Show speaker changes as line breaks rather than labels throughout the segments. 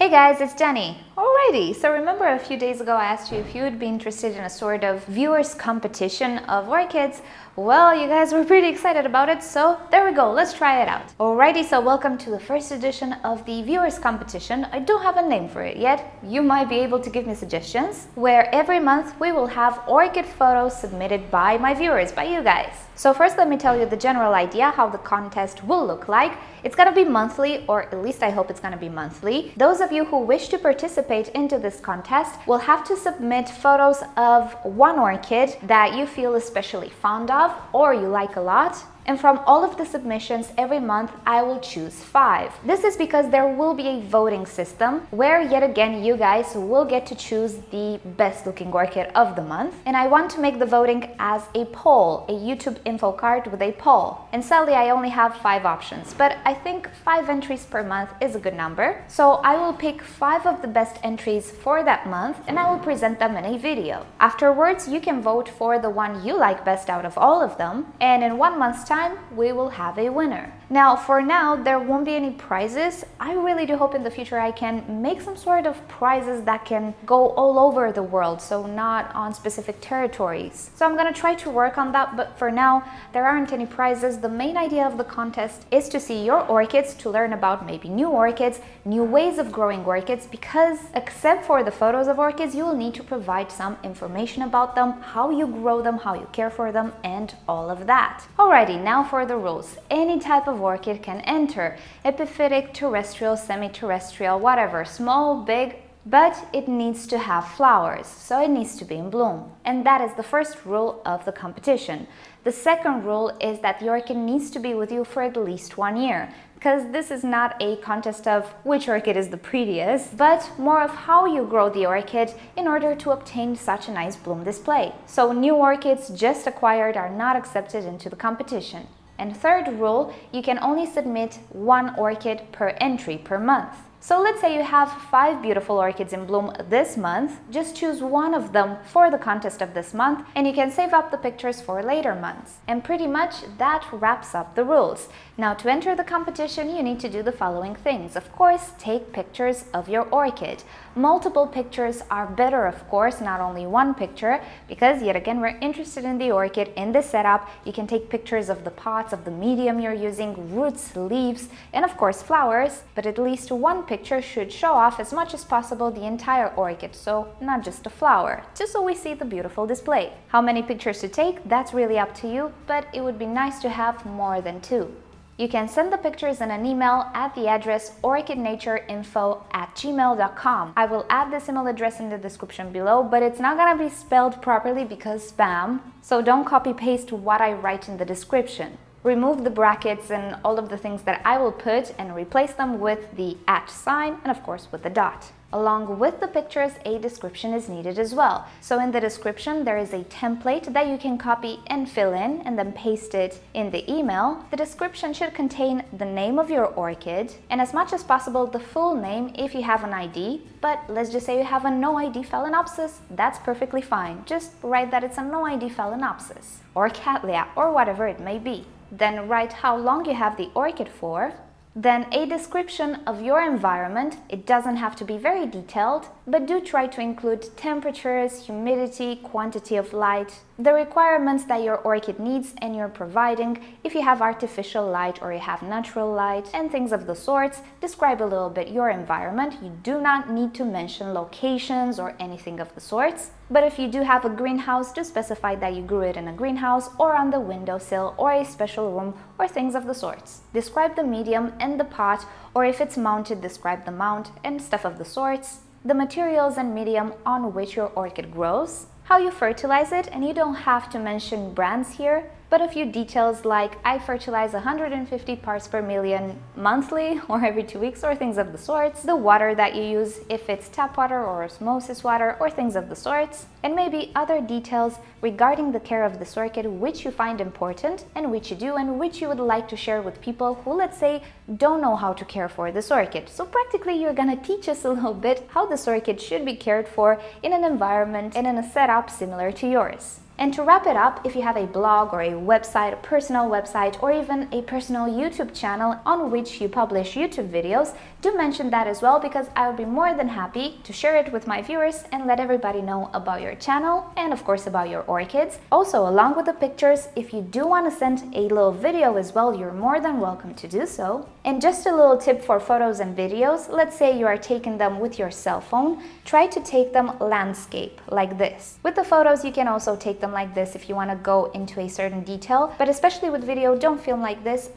Hey guys, it's Jenny. Alrighty, so remember a few days ago I asked you if you would be interested in a sort of viewers competition of orchids. Well, you guys were pretty excited about it, so there we go, let's try it out. Alrighty, so welcome to the first edition of the viewers competition. I don't have a name for it yet. You might be able to give me suggestions, where every month we will have orchid photos submitted by my viewers, by you guys. So first let me tell you the general idea how the contest will look like. It's gonna be monthly, or at least I hope it's gonna be monthly. Those of you who wish to participate into this contest will have to submit photos of one orchid that you feel especially fond of or you like a lot. And from all of the submissions every month, I will choose 5. This is because there will be a voting system where yet again you guys will get to choose the best looking orchid of the month. And I want to make the voting as a poll, a YouTube info card with a poll. And sadly, I only have 5 options, but I think 5 entries per month is a good number. So I will pick 5 of the best entries for that month and I will present them in a video. Afterwards, you can vote for the one you like best out of all of them. And in 1 month's time, we will have a winner. Now, for now, there won't be any prizes. I really do hope in the future I can make some sort of prizes that can go all over the world, so not on specific territories. So I'm gonna try to work on that, but for now, there aren't any prizes. The main idea of the contest is to see your orchids, to learn about maybe new orchids, new ways of growing orchids, because except for the photos of orchids, you will need to provide some information about them, how you grow them, how you care for them, and all of that. Alrighty, now for the rules. Any type of orchid can enter, epiphytic, terrestrial, semi-terrestrial, whatever, small, big, but it needs to have flowers, so it needs to be in bloom. And that is the first rule of the competition. The second rule is that the orchid needs to be with you for at least 1 year, because this is not a contest of which orchid is the prettiest, but more of how you grow the orchid in order to obtain such a nice bloom display. So new orchids just acquired are not accepted into the competition. And third rule, you can only submit 1 orchid per entry per month. So let's say you have 5 beautiful orchids in bloom this month, just choose 1 of them for the contest of this month and you can save up the pictures for later months. And pretty much that wraps up the rules. Now to enter the competition you need to do the following things. Of course, take pictures of your orchid. Multiple pictures are better, of course, not only 1 picture, because yet again we're interested in the orchid, in the setup. You can take pictures of the pots, of the medium you're using, roots, leaves, and of course flowers, but at least 1 picture should show off as much as possible the entire orchid, so not just a flower, just so we see the beautiful display. How many pictures to take, that's really up to you, but it would be nice to have more than 2. You can send the pictures in an email at the address orchidnatureinfo@gmail.com. I will add this email address in the description below, but it's not gonna be spelled properly because spam, so don't copy-paste what I write in the description. Remove the brackets and all of the things that I will put and replace them with the @ sign and of course with the dot. Along with the pictures, a description is needed as well. So in the description, there is a template that you can copy and fill in and then paste it in the email. The description should contain the name of your orchid and as much as possible the full name if you have an ID, but let's just say you have a no ID phalaenopsis, that's perfectly fine. Just write that it's a no ID phalaenopsis or cattleya or whatever it may be. Then write how long you have the orchid for. Then a description of your environment. It doesn't have to be very detailed, but do try to include temperatures, humidity, quantity of light, the requirements that your orchid needs and you're providing. If you have artificial light or you have natural light and things of the sorts, describe a little bit your environment. You do not need to mention locations or anything of the sorts. But if you do have a greenhouse, do specify that you grew it in a greenhouse or on the windowsill or a special room or things of the sorts. Describe the medium and the pot, or if it's mounted, describe the mount and stuff of the sorts. The materials and medium on which your orchid grows, how you fertilize it, and you don't have to mention brands here, but a few details like I fertilize 150 parts per million monthly or every 2 weeks or things of the sorts, the water that you use, if it's tap water or osmosis water or things of the sorts, and maybe other details regarding the care of this orchid which you find important and which you do and which you would like to share with people who, let's say, don't know how to care for this orchid. So practically you're gonna teach us a little bit how this orchid should be cared for in an environment and in a setup similar to yours. And to wrap it up, if you have a blog or a website, a personal website, or even a personal YouTube channel on which you publish YouTube videos, do mention that as well, because I would be more than happy to share it with my viewers and let everybody know about your channel and of course about your orchids. Also, along with the pictures, if you do want to send a little video as well, you're more than welcome to do so. And just a little tip for photos and videos, let's say you are taking them with your cell phone, try to take them landscape like this. With the photos, you can also take them like this if you want to go into a certain detail, but especially with video, don't film like this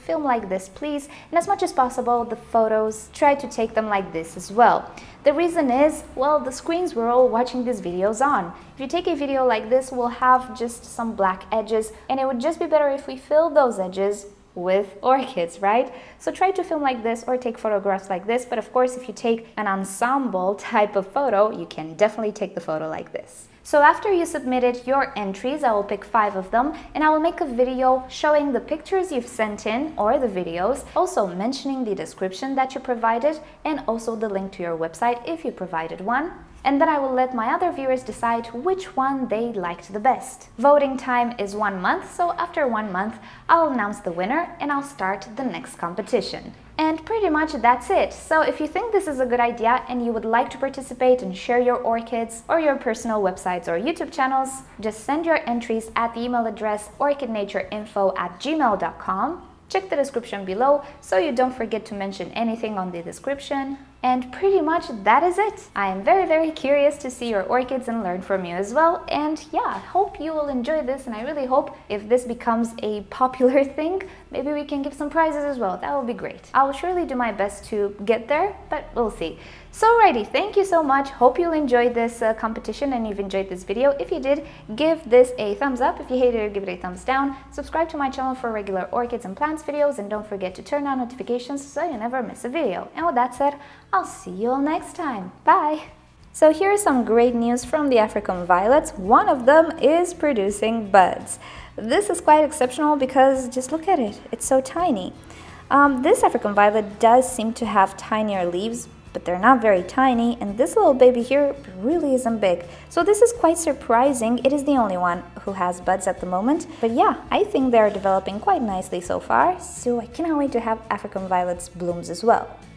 please. And as much as possible, the photos, try to take them like this as well. The reason is, well, the screens we're all watching these videos on. If you take a video like this, we'll have just some black edges, and it would just be better if we fill those edges with orchids, right? So try to film like this or take photographs like this, but of course if you take an ensemble type of photo, you can definitely take the photo like this. So after you submitted your entries, I will pick 5 of them and I will make a video showing the pictures you've sent in or the videos, also mentioning the description that you provided and also the link to your website if you provided one. And then I will let my other viewers decide which one they liked the best. Voting time is 1 month, so after 1 month, I'll announce the winner and I'll start the next competition. And pretty much that's it. So if you think this is a good idea and you would like to participate and share your orchids or your personal websites or YouTube channels, just send your entries at the email address orchidnatureinfo@gmail.com. Check the description below so you don't forget to mention anything on the description. And pretty much that is it. I am very curious to see your orchids and learn from you as well. And yeah, I hope you will enjoy this, and I really hope if this becomes a popular thing, maybe we can give some prizes as well. That would be great. I will surely do my best to get there, but we'll see. So alrighty, thank you so much. Hope you enjoyed this competition and you've enjoyed this video. If you did, give this a thumbs up. If you hated it, give it a thumbs down. Subscribe to my channel for regular orchids and plants videos, and don't forget to turn on notifications so you never miss a video. And with that said, I'll see you all next time. Bye! So here's some great news from the African violets. One of them is producing buds. This is quite exceptional because just look at it. It's so tiny. This African violet does seem to have tinier leaves, but they're not very tiny, and this little baby here really isn't big. So this is quite surprising. It is the only one who has buds at the moment. But yeah, I think they're developing quite nicely so far, so I cannot wait to have African violets blooms as well.